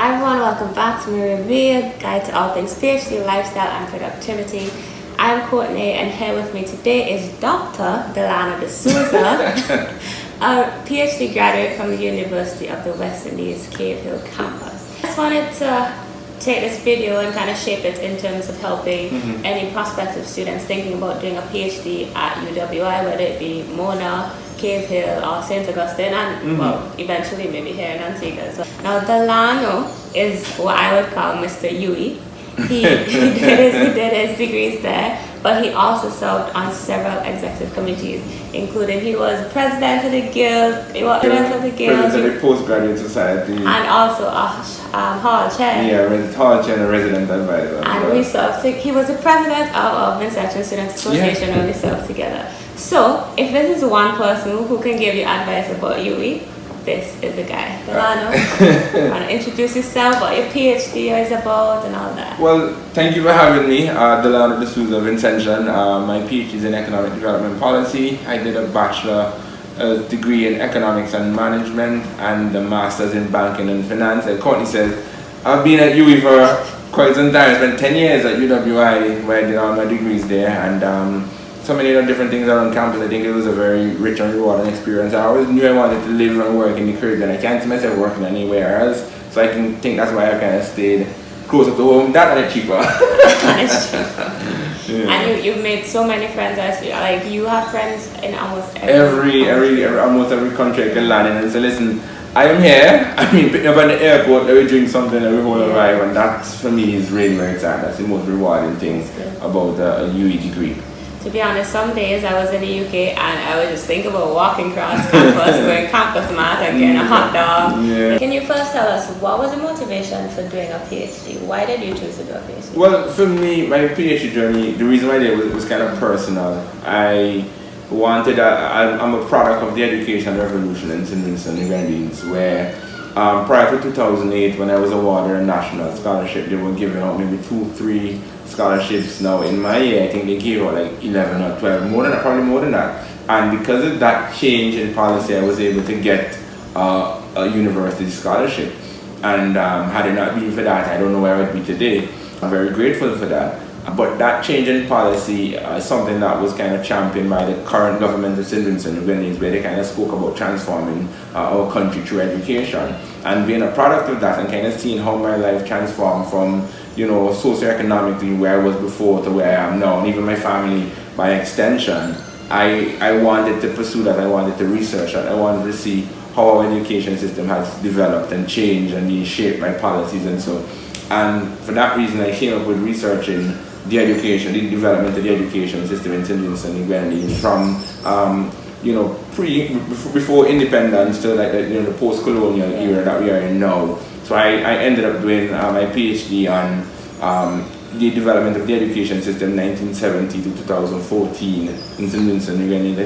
Hi everyone, welcome back to my review, guide to all things PhD, lifestyle and productivity. I'm Courtney and here with me today is Dr. Dalano DaSouza, a PhD graduate from the University of the West Indies Cave Hill campus. I just wanted to take this video and kind of shape it in terms of helping any prospective students thinking about doing a PhD at UWI, whether it be Mona, Cave Hill or St. Augustine, and well, eventually maybe here in Antigua. So now Dalano is what I would call Mr. Yui. He did his degrees there, but he also served on several executive committees, including he was president of the guild, president of the postgraduate society, and also a hall chair. Yeah, hall chair and a resident advisor. And we served. He was the president of Vincentian Students Association, and we served together. So, if this is one person who can give you advice about Yui, this is the guy. Dalano, want to introduce yourself, what your PhD is about, and all that? Well, thank you for having me, Dalano DaSouza, Vincentian. My PhD is in Economic Development Policy. I did a bachelor degree in Economics and Management and a master's in Banking and Finance. And Courtney says, I've been at UE for quite some time. I spent 10 years at UWI where I did all my degrees there, and so many other different things around campus. I think it was a very rich and rewarding experience. I always knew I wanted to live and work in the Caribbean. I can't see myself working anywhere else, so I can think that's why I kind of stayed closer to home. That and cheaper. That's true. Yeah. And you've made so many friends. Like you have friends in almost almost every country I can land in. And so listen, I am here. I mean, picking up at the airport, we drink something and we whole arrive, and that for me is really very exciting. That's the most rewarding thing about a UE degree. To be honest, some days I was in the UK and I would just think about walking across campus, going campus math and getting a hot dog. Yeah. Can you first tell us what was the motivation for doing a PhD? Why did you choose to do a PhD? Well, for me, my PhD journey, the reason why I did it was kind of personal. I'm a product of the education revolution in St. Vincent and Grenadines, where prior to 2008, when I was awarded a national scholarship, they were giving out maybe 2-3 scholarships. Now in my year, I think they gave out like 11 or 12, probably more than that. And because of that change in policy, I was able to get a university scholarship. And had it not been for that, I don't know where I would be today. I'm very grateful for that. But that change in policy is something that was kind of championed by the current government of St. Vincent and Grenadines, where they kind of spoke about transforming our country through education. And being a product of that and kind of seeing how my life transformed from, socioeconomically where I was before to where I am now, and even my family by extension, I wanted to pursue that. I wanted to research that. I wanted to see how our education system has developed and changed and been shaped by policies and so. And for that reason, I came up with researching the development of the education system in St. Vincent and Grenadines from, before independence to like the post-colonial era that we are in now. So I ended up doing my PhD on the development of the education system 1970 to 2014 in St. Vincent and Grenadines.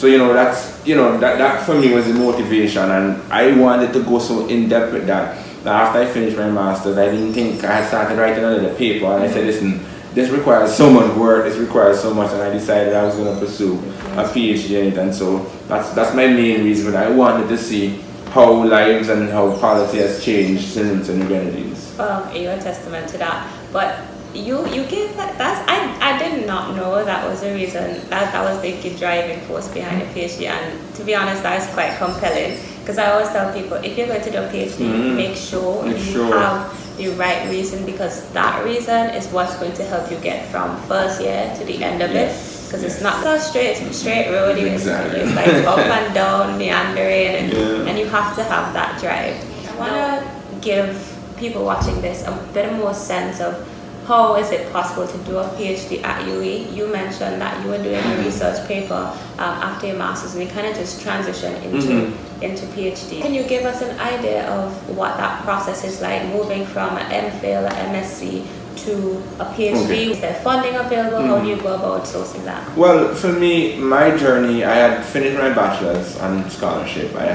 So that for me was the motivation, and I wanted to go so in depth with that. After I finished my master's, I didn't think I had started writing another paper, and I said, listen, this requires so much work, this requires so much, and I decided I was going to pursue a PhD in it. And so that's my main reason. I wanted to see how lives and how policy has changed since in the Grenadines. You're a testament to that. But you gave that. I did not know that was the reason, that was the driving force behind a PhD. And to be honest, that is quite compelling. Because I always tell people, if you're going to do a PhD, make sure you have the right reason, because that reason is what's going to help you get from first year to the end of it. Because it's not so straight road, it's like up and down, meandering, and you have to have that drive. I want to give people watching this a bit more sense of how is it possible to do a PhD at UE. You mentioned that you were doing a research paper after your master's, and you kind of just transitioned into PhD. Can you give us an idea of what that process is like, moving from an MPhil, an MSc to a PhD? Is there funding available? How do you go about sourcing that? Well, for me, my journey, I had finished my bachelor's on scholarship. I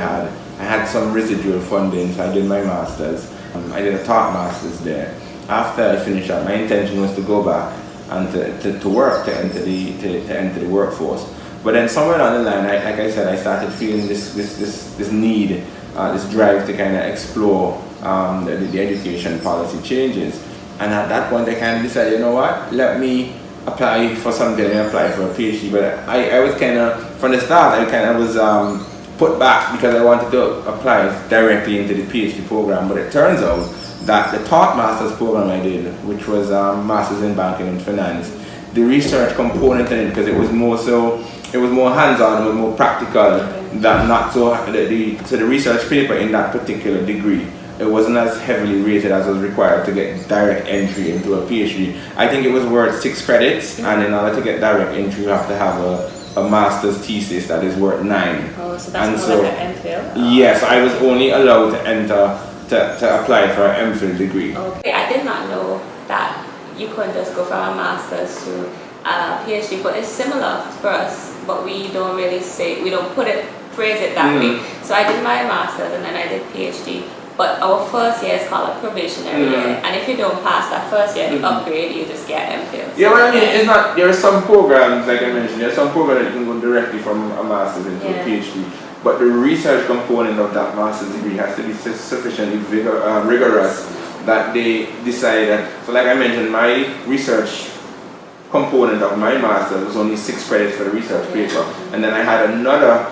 had some residual funding, so I did my master's. I did a top master's there. After I finished that, my intention was to go back and to work, to enter the workforce. But then somewhere along the line, like I said, I started feeling this need, this drive to kind of explore the education policy changes. And at that point, I kind of decided, you know what, let me apply for something and apply for a PhD. But I was kind of, from the start, I kind of was put back because I wanted to apply directly into the PhD program. But it turns out that the taught master's program I did, which was Masters in Banking and Finance, the research component in it, because it was more hands-on, it was more practical, than not so the research paper in that particular degree, it wasn't as heavily rated as was required to get direct entry into a PhD. I think it was worth 6 credits, and in order to get direct entry, you have to have a master's thesis that is worth 9. Oh, so that's more like an MPhil? Yes, I was only allowed to enter to apply for an MPhil degree. Okay, I did not know that you couldn't just go from a master's to a PhD, but it's similar for us, but we don't really phrase it that way. So I did my master's and then I did PhD, but our first year is called a probationary year, and if you don't pass that first year, you upgrade, you just get MPhil. Yeah, well, I mean, it's not, there are some programs, like I mentioned, there are some programs that you can go directly from a master's into a PhD, but the research component of that master's degree has to be sufficiently rigorous that they decide that, so like I mentioned, my research component of my master's was only 6 credits for the research paper, and then I had another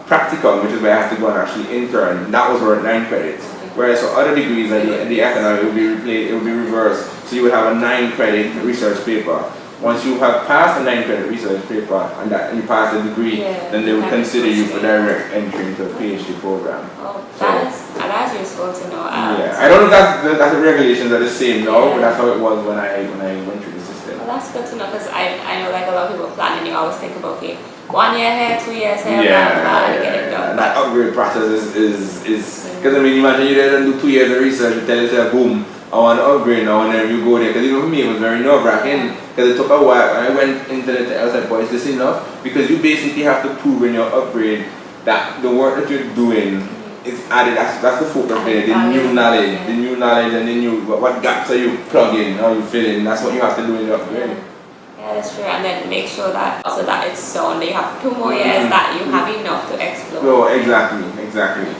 practicum, which is where I have to go and actually intern, that was worth 9 credits. Whereas for other degrees like the economic, it would be reversed, so you would have a 9 credit research paper. Once you have passed a 9 credit research paper and you pass the degree, then they would consider you for direct entry into a PhD program. Oh, that's useful to know. I don't know if that's the regulations are the same now, but that's how it was when I went through the system. Well, that's good to know, because I know like a lot of people planning, you always think about, okay, 1 year here, 2 years here, blah, get it done. That upgrade process is because I mean, imagine you didn't do 2 years of research, you tell yourself, boom, I want to upgrade now, and then you go there. Because even for me, it was very nerve-wracking, because it took a while. When I went into the, I was like, boy, is this enough? Because you basically have to prove in your upgrade that the work that you're doing is added. That's the focus there. The new knowledge, and the new what gaps are you plugging, how you fill in. That's what you have to do in your upgrade. Yeah, that's true. And then make sure that also that it's sound. That you have 2 more years that you have enough to explore. Oh, exactly.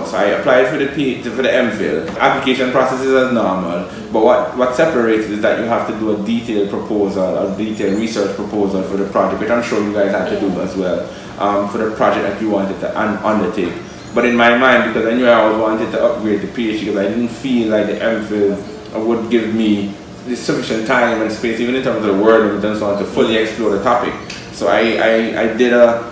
So I applied for the MPhil. Application process is as normal, but what separates is that you have to do a detailed proposal, a detailed research proposal for the project, which I'm sure you guys had to do as well, for the project that you wanted to undertake. But in my mind, because I knew I wanted to upgrade the PhD, because I didn't feel like the MPhil would give me the sufficient time and space, even in terms of the word and so on, to fully explore the topic. So I did a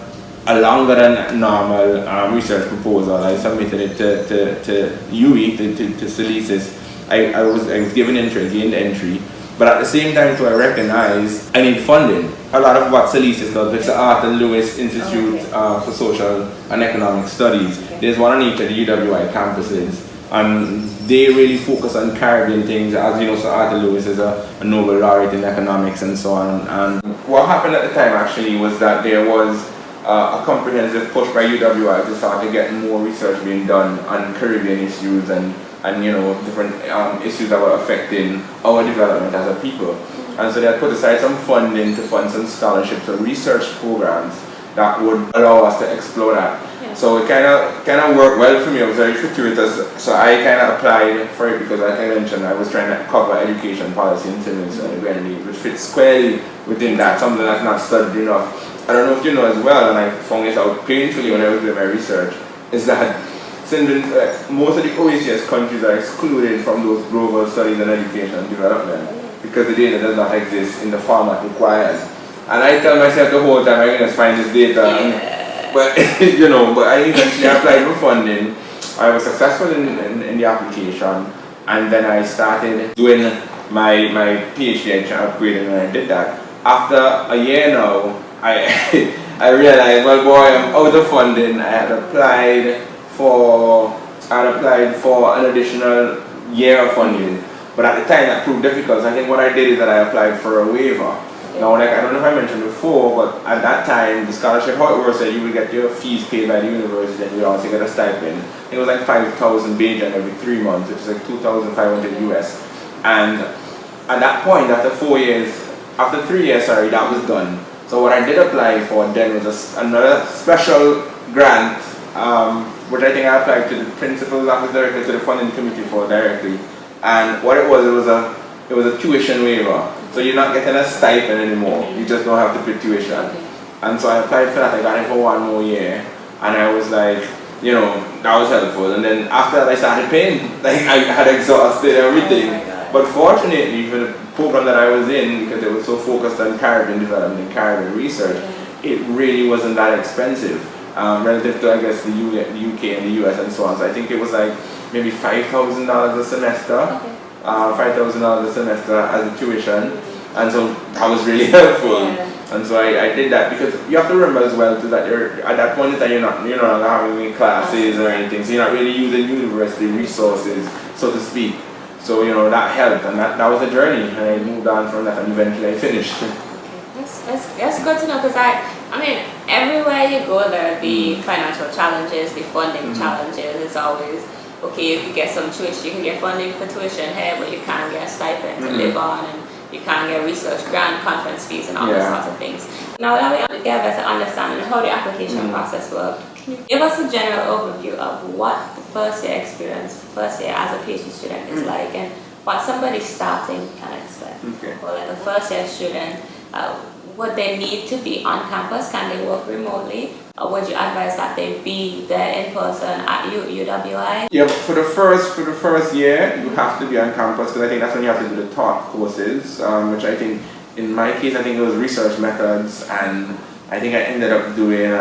longer than normal research proposal. I submitted it to UE, to Silicis. I was given entry, I gained entry, but at the same time, I recognize I need funding. A lot of what Silicis does, it's the Arthur Lewis Institute for Social and Economic Studies. There's one on each of the UWI campuses, and they really focus on Caribbean things. As you know, so Arthur Lewis is a Nobel laureate in economics and so on. And what happened at the time actually was that there was a comprehensive push by UWI to start to get more research being done on Caribbean issues and different issues that were affecting our development as a people. And so they had put aside some funding to fund some scholarships or research programs that would allow us to explore that. Yeah. So it kind of worked well for me. It was very fortuitous. So I kind of applied for it because, like I mentioned, I was trying to cover education policy in Simmons and which fits squarely within that, something that's not studied enough. I don't know if you know as well, and I found this out painfully when I was doing my research, is that most of the OECS countries are excluded from those global studies on education and development because the data does not exist in the format required. And I tell myself the whole time, I'm going to find this data, but but I eventually applied for funding. I was successful in the application, and then I started doing my PhD upgrading, and I did that. After a year now, I realized, well, boy, I'm out of funding. I had applied for an additional year of funding, but at the time that proved difficult. So I think what I did is that I applied for a waiver. Now, like, I don't know if I mentioned before, but at that time, the scholarship, how it works, that you would get your fees paid by the university, and you would also get a stipend. It was like 5,000 Bajan every 3 months, which is like 2,500 US. And at that point, after 3 years, that was done. So what I did apply for then was another special grant which I think I applied to the principal's office directly, to the funding committee for directly. And what it was a tuition waiver. So you're not getting a stipend anymore. You just don't have to pay tuition. Okay. And so I applied for that. I got it for 1 more year, and I was like, you know, that was helpful. And then after that, I started paying. Like I had exhausted everything. Oh my God. But fortunately, for the program that I was in, because it was so focused on Caribbean development and Caribbean research, it really wasn't that expensive relative to, I guess, the UK and the US and so on. So I think it was like maybe $5,000 a semester, Okay. $5,000 a semester as a tuition, and so that was really helpful. Yeah. And so I did that, because you have to remember as well too that you're at that point in time you're not having any classes or anything, so you're not really using university resources, so to speak. So that helped, and that was a journey, and I moved on from that, and eventually I finished. That's good to know, because I mean, everywhere you go, there are the financial challenges, the funding challenges. It's always, okay, if you get some tuition, you can get funding for tuition here, but you can't get a stipend to live on, and you can't get research grant, conference fees, and all those sorts of things. Now that we get a better understanding of how the application process works, can you give us a general overview of what the first year experience, first year as a PhD student is like, and what somebody starting can expect? Okay. Or like a first year student, would they need to be on campus? Can they work remotely? Or would you advise that they be there in person at UWI? Yeah, for the first year, you have to be on campus, because I think that's when you have to do the taught courses, which I think, in my case, I think it was research methods, and I think I ended up doing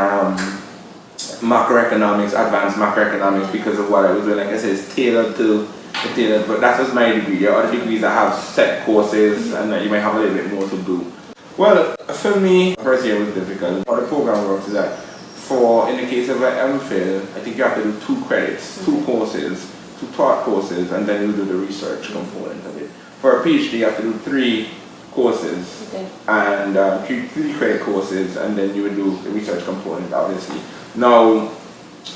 macroeconomics, advanced macroeconomics, because of what I was doing. Like I said, it's tailored, but that was my degree. There are other degrees that have set courses, and that you might have a little bit more to do. Well, for me, first year was difficult. How the program works is that, in the case of an MPhil, I think you have to do 2 credits, 2 courses, 2 taught courses, and then you do the research component of it. For a PhD, you have to do 3 courses, and 3 credit courses, and then you would do the research component, obviously. Now,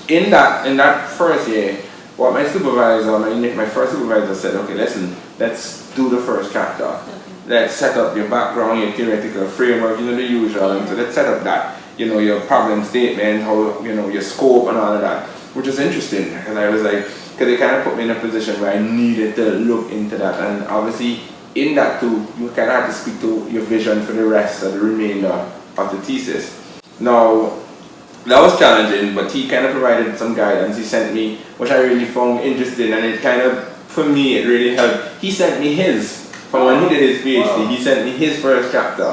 in that first year, what my first supervisor said, okay, listen, let's do the first chapter. Let's set up your background, your theoretical framework, the usual, and so let's set up that. Your problem statement, how, your scope and all of that, which is interesting, because I was like, because it kind of put me in a position where I needed to look into that, and obviously in that too, you kind of have to speak to your vision for the rest of the remainder of the thesis. Now, that was challenging, but he kind of provided some guidance. He sent me, which I really found interesting, and it kind of, for me, it really helped. He sent me from when he did his PhD, he sent me his first chapter,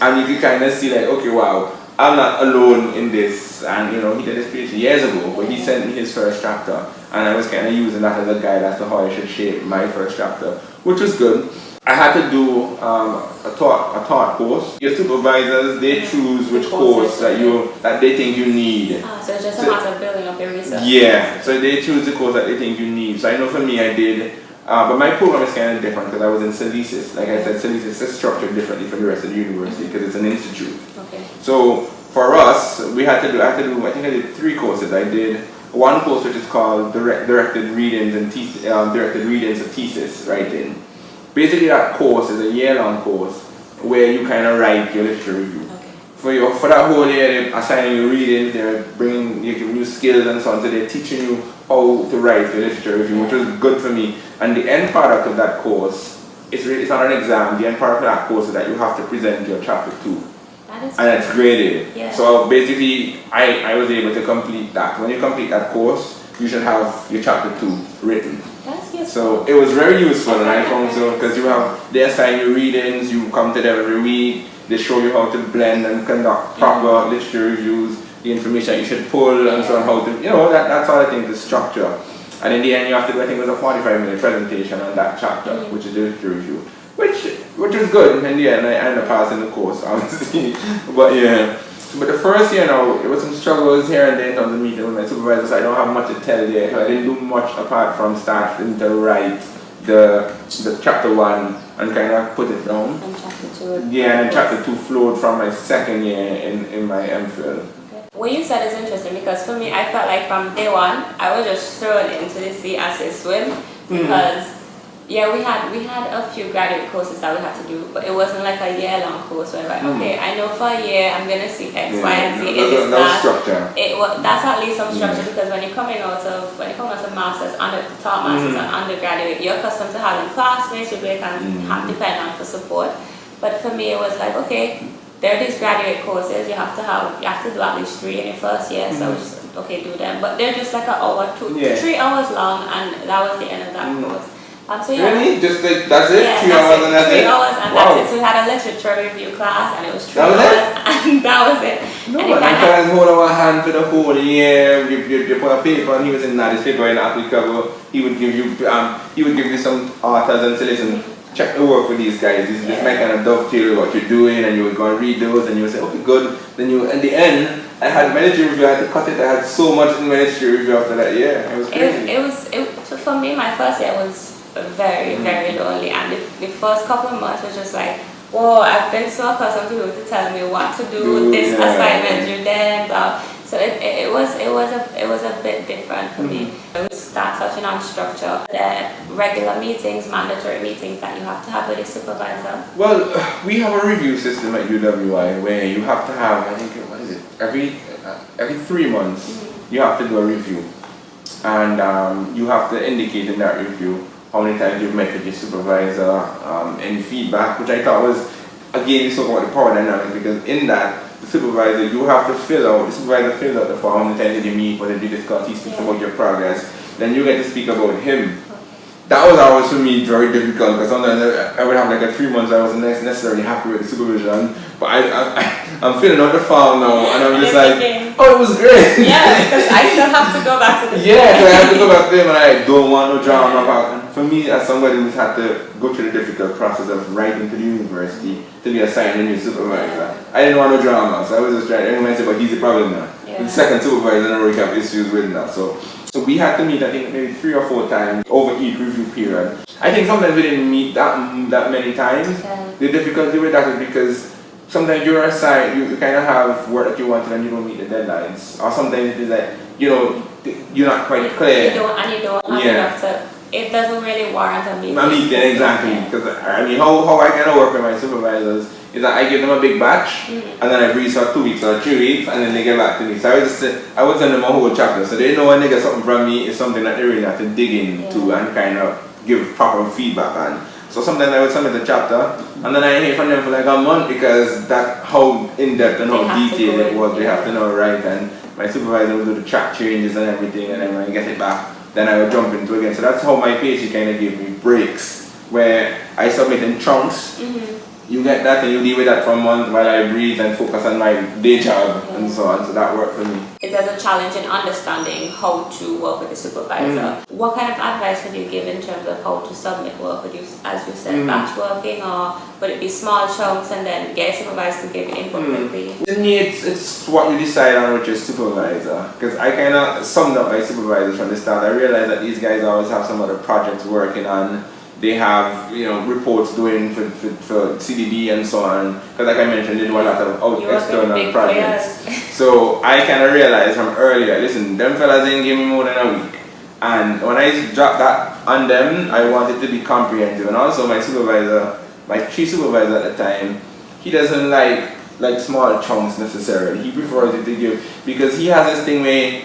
and you could kind of see like, okay, wow, I'm not alone in this, and he did his PhD years ago, but he sent me his first chapter, and I was kind of using that as a guide as to how I should shape my first chapter, which was good. I had to do a taught course. Your supervisors, they choose which course that they think you need. So it's just a matter of building up your research. Yeah, so they choose the course that they think you need. So I know for me, I did. But my program is kind of different, because I was in Salisis. Like I said, Salisis is structured differently from the rest of the university, because it's an institute. Okay. So for us, I had to do, I think I did 3 courses. I did 1 course which is called directed readings of thesis writing. Basically, that course is a year-long course where you kind of write your literature review. Okay. For that whole year, they're assigning you readings, they're giving you skills and so on, so they're teaching you how to write your literature review, which was good for me. And the end product of that course, it's not an exam, the end product of that course is that you have to present your chapter 2. And it's graded. Yeah. So basically, I was able to complete that. When you complete that course, you should have your chapter 2 written. That's useful. So it was very useful, and I found so, because they assign you readings, you come to them every week, they show you how to blend and conduct proper literature reviews, the information you should pull, and so on, how to, that's all I think, the structure. And in the end, you have to do, I think it was a 45-minute presentation on that chapter, which is the literature review, which was good. In the end, I ended up passing the course, obviously. But yeah. But the first year now, there was some struggles here and there in terms of meeting with my supervisor, so I don't have much to tell yet. I didn't do much apart from starting to write the chapter 1 and kind of put it down. And chapter 2. Yeah, and chapter 2 flowed from my second year in my MPhil. What you said is interesting, because for me, I felt like from day 1, I was just thrown into the sea as a swim, because Yeah, we had a few graduate courses that we had to do, but it wasn't like a year-long course where like, okay, I know for a year I'm gonna see X, Y, and Z in this class. Structure. That's at least some structure because when you come out of masters, top masters and undergraduate, you're accustomed to having classmates who you can depend on for support. But for me, it was like, okay, there are these graduate courses you have to do at least 3 in your first year. So I was just okay, do them, but they're just like an hour, 3 hours long, and that was the end of that course. So yeah. Really? Just like, that's it? Yeah, 3 hours and that's it? 3 hours and that's it. So we had a literature review class and it was 3 hours and that was it. No, and my friends hold our hand for the whole year. You put a paper and he was in that, this paper in applicable. He would give you some authors and say, listen, check the work with these guys. This might kind of dovetail with what you're doing, and you would go and read those and you would say, okay, good. Then you, at the end, I had my literature review, I had to cut it. I had so much in my literature review after that year. It was crazy. For me, my first year was very, very lonely, and the first couple of months was just like, whoa, I've been so accustomed to people to tell me what to do, this assignment, do then, blah. So it was a bit different for me. I would start touching on structure, the regular meetings, mandatory meetings that you have to have with a supervisor. Well, we have a review system at UWI where you have to have, I think, what is it, every 3 months you have to do a review, and you have to indicate in that review how many times you've met with your supervisor, any feedback, which I thought was, again, you spoke about the power dynamic, because in that, the supervisor, you have to the supervisor fills out the form, how many times did you meet, what did you discuss, he speaks about your progress, then you get to speak about him. That was always for me very difficult, because sometimes I would have like a 3 months I wasn't necessarily happy with the supervision, but I'm filling out the form now, and I'm just like, oh, it was great. Yeah, because I still have to go back to the yeah, because I have to go back to him, and I don't want no drama. For me, as somebody who's had to go through the difficult process of writing to the university to be assigned a new supervisor, I didn't want no drama, so I was just trying. Everyone said, but he's the problem now. The second supervisor and I already have issues with now. So we had to meet, I think, maybe 3 or 4 times over each review period. I think sometimes we didn't meet that many times. The difficulty with that is because sometimes you're assigned, you kind of have work that you wanted and you don't meet the deadlines. Or sometimes it is that, you're not quite clear. You don't have enough to, it doesn't really warrant a meeting. A meeting, exactly. Because I mean, how I kind of work with my supervisors is that I give them a big batch, and then I breathe for 2 weeks or 3 weeks, and then they get back to me. So I would send them a whole chapter, so they know when they get something from me, it's something that they really have to dig into and kind of give proper feedback on. So sometimes I would submit the chapter, and then I hear from them for like a month, because that's how in-depth and how detailed it was. They have to know, right? And my supervisor would do the track changes and everything, and then when I get it back, then I would jump into it again. So that's how my PhD kind of gave me breaks, where I submit in chunks. You get that and you deal with that for a month while I breathe and focus on my day job and so on. So that worked for me. If there's a challenge in understanding how to work with a supervisor, what kind of advice would you give in terms of how to submit work? Would you, as you said, batch working, or would it be small chunks and then get a supervisor to give you input quickly? To me, it's what you decide on with your supervisor. Because I kind of summed up my supervisors from the start. I realized that these guys always have some other projects working on. They have, reports doing for CDD and so on. Because like I mentioned, they do a lot of external projects. So I kind of realized from earlier, listen, them fellas didn't give me more than a week. And when I dropped that on them, I wanted to be comprehensive. And also my supervisor, my chief supervisor at the time, he doesn't like small chunks necessarily. He prefers it to give, because he has this thing where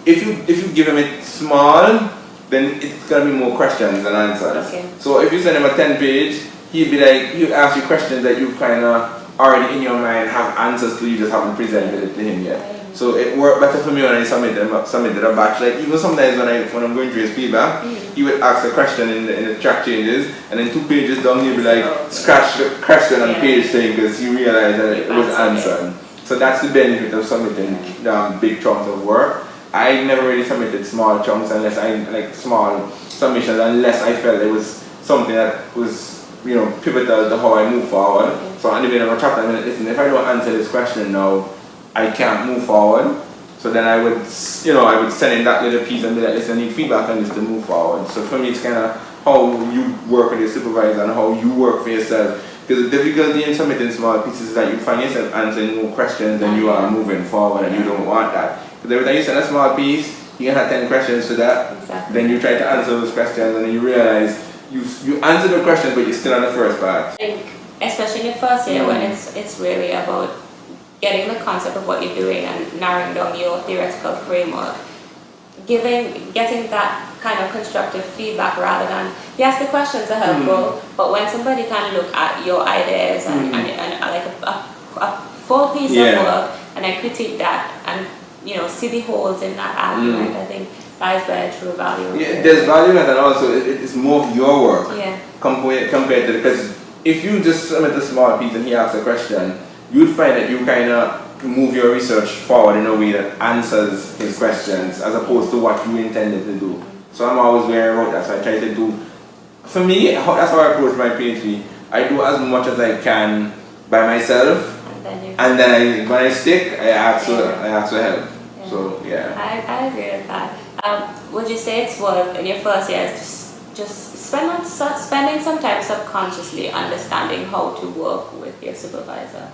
if you give him it small, then it's gonna be more questions than answers. So if you send him a 10-page, he'll ask you questions that you kind of already in your mind have answers to, you just haven't presented it to him yet. So it worked better for me when I submitted a batch. Like even sometimes when I'm going through his feedback, he would ask a question in the track changes, and then 2 pages down he'll be like, scratch the question on page thing, because he realized that it was answered. So that's the benefit of submitting big chunks of work. I never really submitted small chunks small submissions unless I felt it was something that was pivotal to how I move forward. So at the beginning of a chapter, I'm like, listen, if I don't answer this question now, I can't move forward. So then I would send in that little piece and be like, listen, I need feedback on this to move forward. So for me, it's kind of how you work with your supervisor and how you work for yourself. Because the difficulty in submitting small pieces is that you find yourself answering more questions than you are moving forward, and you don't want that. Because every time you send a small piece, you can have 10 questions to that. Then you try to answer those questions, and then you realize you answer the question, but you're still on the first part. I think, especially in your first year, when it's really about getting the concept of what you're doing and narrowing down your theoretical framework, getting that kind of constructive feedback rather than, yes, the questions are helpful, but when somebody can look at your ideas and like a full piece of work and then critique that and see the holes in that argument, I think that is where true value is. Yeah, there's value in it, and also it's more of your work compared to, because if you just submit a small piece and he asks a question, you'd find that you kind of move your research forward in a way that answers his questions as opposed to what you intended to do. So I'm always wary about that. So I try to do, for me, that's how I approach my PhD. I do as much as I can by myself, and then when I stick, I ask for help. Yeah. So yeah. I agree with that. Would you say it's worth in your first year just spending some time subconsciously understanding how to work with your supervisor?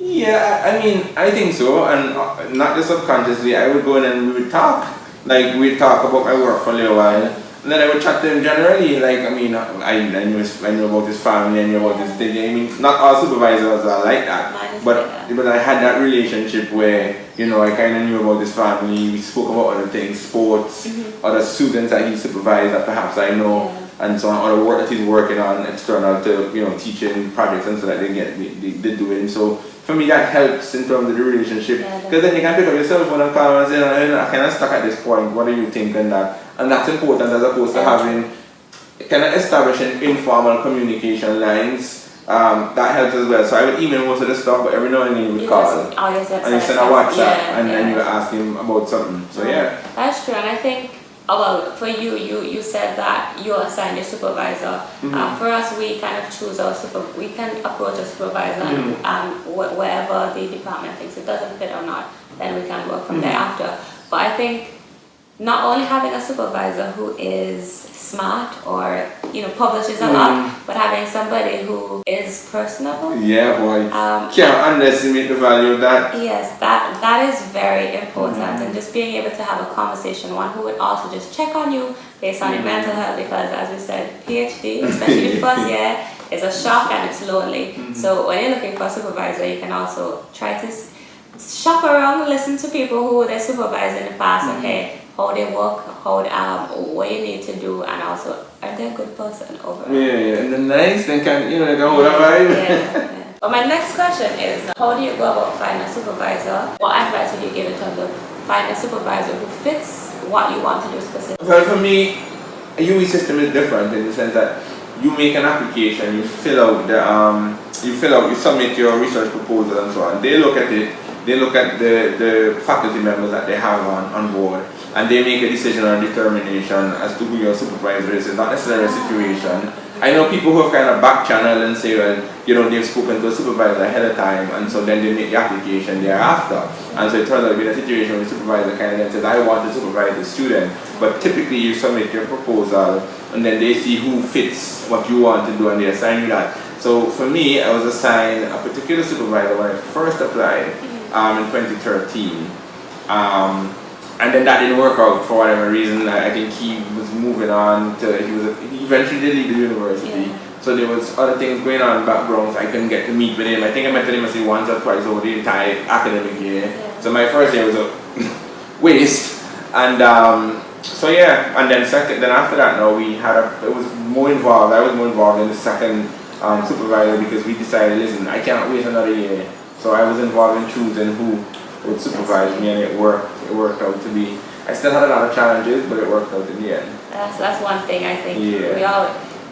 Yeah, I mean, I think so, and not just subconsciously. I would go in and we would talk. Like, we'd talk about my work for a little while, and then I would chat to him generally. Like, I mean, I knew about his family, I knew about his thing. I mean, not all supervisors are like that, but I had that relationship where, I kind of knew about his family. We spoke about other things, sports, other students that he supervised that perhaps I know. And so on, other work that he's working on external to teaching projects and so that they do it. And so for me that helps in terms of the relationship, because then you can pick up your cell phone and call and say, I'm kind of stuck at this point, what do you think? And that's important as opposed to having kind of establishing informal communication lines. That helps as well. So I would email most of the stuff, but every now and then you would call and you send a WhatsApp and then you would ask him about something. So that's true. And I think for you said that you assigned your supervisor. For us, we kind of choose we can approach a supervisor and wherever the department thinks it doesn't fit or not, then we can work from there after. But I think not only having a supervisor who is smart or publishes a lot, but having somebody who is personable. Yeah, boy. Can't underestimate the value of that. Yes, that is very important, and just being able to have a conversation, one who would also just check on you based on your mental health, because as we said, PhD, especially the first year, is a shock and it's lonely. So when you're looking for a supervisor, you can also try to shop around and listen to people who they supervised in the past and hey, how they work, what you need to do, and also are they a good person overall? Yeah, and then nice, they can hold a vibe. But my next question is, how do you go about finding a supervisor? What advice would you give in terms of finding a supervisor who fits what you want to do specifically? Well, for me, a UE system is different in the sense that you make an application, you submit your research proposal and so on. They look at it, they look at the faculty members that they have on board, and they make a decision or a determination as to who your supervisor is. It's not necessarily a situation. I know people who have kind of back channel and say, well, they've spoken to a supervisor ahead of time, and so then they make the application thereafter. And so it turns out to be a situation where the supervisor kind of then says, I want to supervise the student. But typically you submit your proposal, and then they see who fits what you want to do, and they assign you that. So for me, I was assigned a particular supervisor when I first applied in 2013. And then that didn't work out for whatever reason. I think he was moving on he eventually did leave the university. So there was other things going on in background, so I couldn't get to meet with him. I think I met with him once or twice over the entire academic year. So my first year was a waste. And and then after that it was more involved. I was more involved in the second supervisor because we decided, listen, I can't wait another year. So I was involved in choosing who would supervise me, and it worked out to be. I still had a lot of challenges, but it worked out in the end. That's one thing I think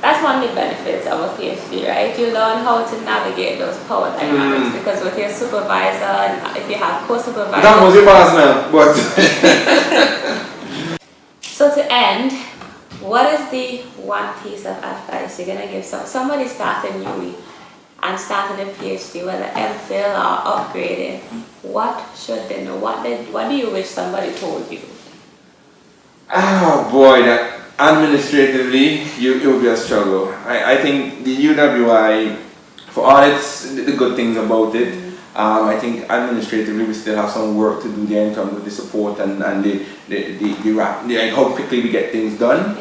that's one of the benefits of a PhD, right? You learn how to navigate those power dynamics because with your supervisor, and if you have co-supervisors. That was your boss now, but. So to end, what is the one piece of advice you're gonna give somebody starting UE and starting a PhD, whether MPhil or upgrading? What should they know? What do you wish somebody told you? Oh boy, that administratively, it will be a struggle. I think the UWI, for all the good things about it, I think administratively we still have some work to do there in terms of the support and how quickly we get things done.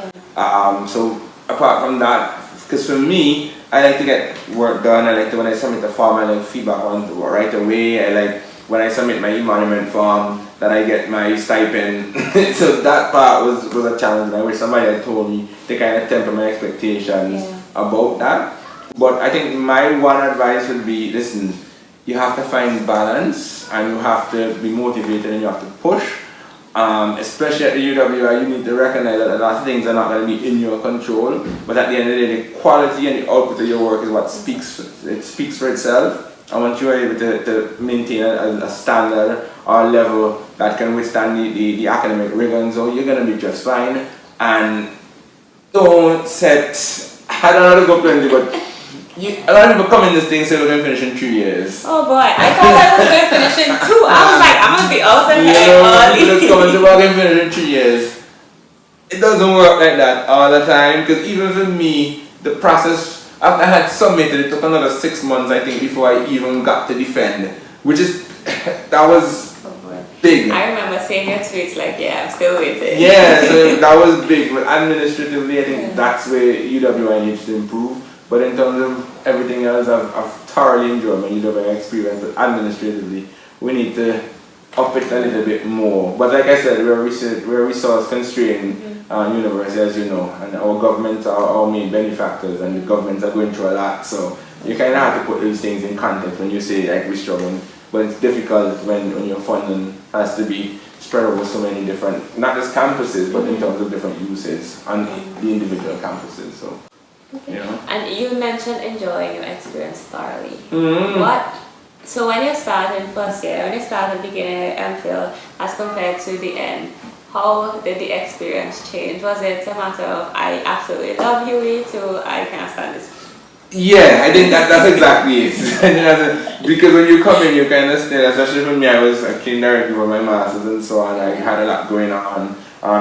So apart from that, because for me, I like to get work done. I like to, when I submit a form, I like feedback on right away. I like when I submit my emolument form that I get my stipend. So that part was a challenge. I wish somebody had told me to kind of temper my expectations about that. But I think my one advice would be, listen, you have to find balance and you have to be motivated and you have to push. Especially at the UWI, you need to recognize that a lot of things are not going to be in your control, but at the end of the day, the quality and the output of your work is what speaks for itself. And once you are able to maintain a standard or a level that can withstand the academic rigor and so, you're going to be just fine. And don't set, I don't know how to go plenty, but a lot of people come in this thing and say we're going to finish in 3 years. Oh boy, I thought I was going to finish in 2. I was like, I'm going to be awesome. You just come and say we're going to finish in 3 years. It doesn't work like that all the time, because even for me, the process, after I had submitted, it took another 6 months, I think, before I even got to defend, which is, that was big. I remember seeing your tweets like, yeah, I'm still waiting. Yeah, so that was big, but administratively, I think that's where UWI needs to improve. But in terms of everything else, I've thoroughly enjoyed my UWI experience, but administratively, we need to up it a little bit more. But like I said, we're a resource constrained university, as you know, and our governments are our main benefactors, and the governments are going through a lot, so you kind of have to put these things in context when you say like we're struggling. But it's difficult when your funding has to be spread over so many different, not just campuses, but in terms of different uses on the individual campuses. So. Okay. You know? And you mentioned enjoying your experience thoroughly. Mm-hmm. So when you started in first year, when you started beginning at MPhil as compared to the end, how did the experience change? Was it a matter of I absolutely love UWI to I can't stand this? Yeah, I think that's exactly it. Because when you come in, you kind of stay, especially for me, I was a clean director for my masters and so on. I had a lot going on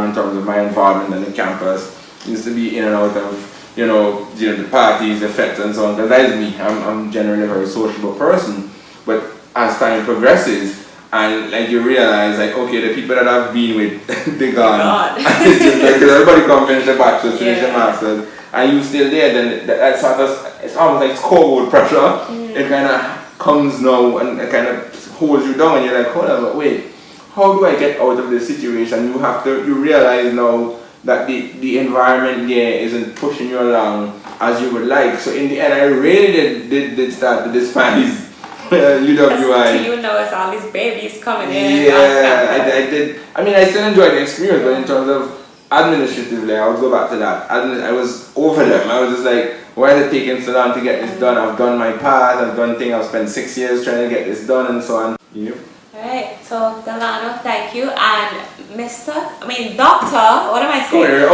in terms of my involvement in the campus. Used to be in and out of the parties, the fests and so on, because that is me. I'm generally a very sociable person. But as time progresses, and like you realize, like, okay, the people that I've been with, they're gone. It's just like, because everybody come finish the bachelor's, finish the master's, and you still there, then that's sort of, it's almost like scoreboard pressure. It kind of comes now and it kind of holds you down, and you're like, hold on, but wait, how do I get out of this situation? You realize now that the environment there isn't pushing you along as you would like. So in the end, I really did start to despise UWI. You know, it's all these babies coming in. Yeah, I did. I mean, I still enjoyed the experience, but in terms of administratively, I would go back to that. I was over them. I was just like, why is it taking so long to get this done? I've done my part. I've done things. I've spent 6 years trying to get this done and so on. Yep. Alright, so Dalano, thank you, and Dr. What am I saying?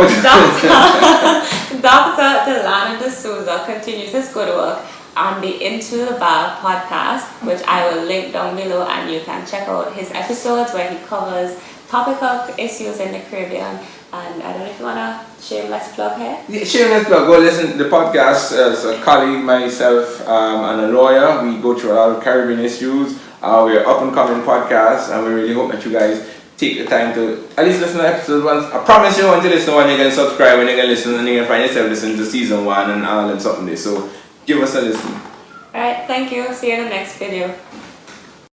Dr. Dalano DaSouza continues his good work on the Into the Bar podcast, which I will link down below, and you can check out his episodes where he covers topical issues in the Caribbean. And I don't know if you want to shameless plug here? Yeah, shameless plug. Go listen to the podcast. As a colleague, myself, and a lawyer, we go through a lot of Caribbean issues. We're up and coming podcast, and we really hope that you guys take the time to at least listen to episode once. I promise you, once you listen to one, you can subscribe and you can listen, and you can find yourself listening to season 1 and all and something there. So give us a listen. Alright, thank you. See you in the next video.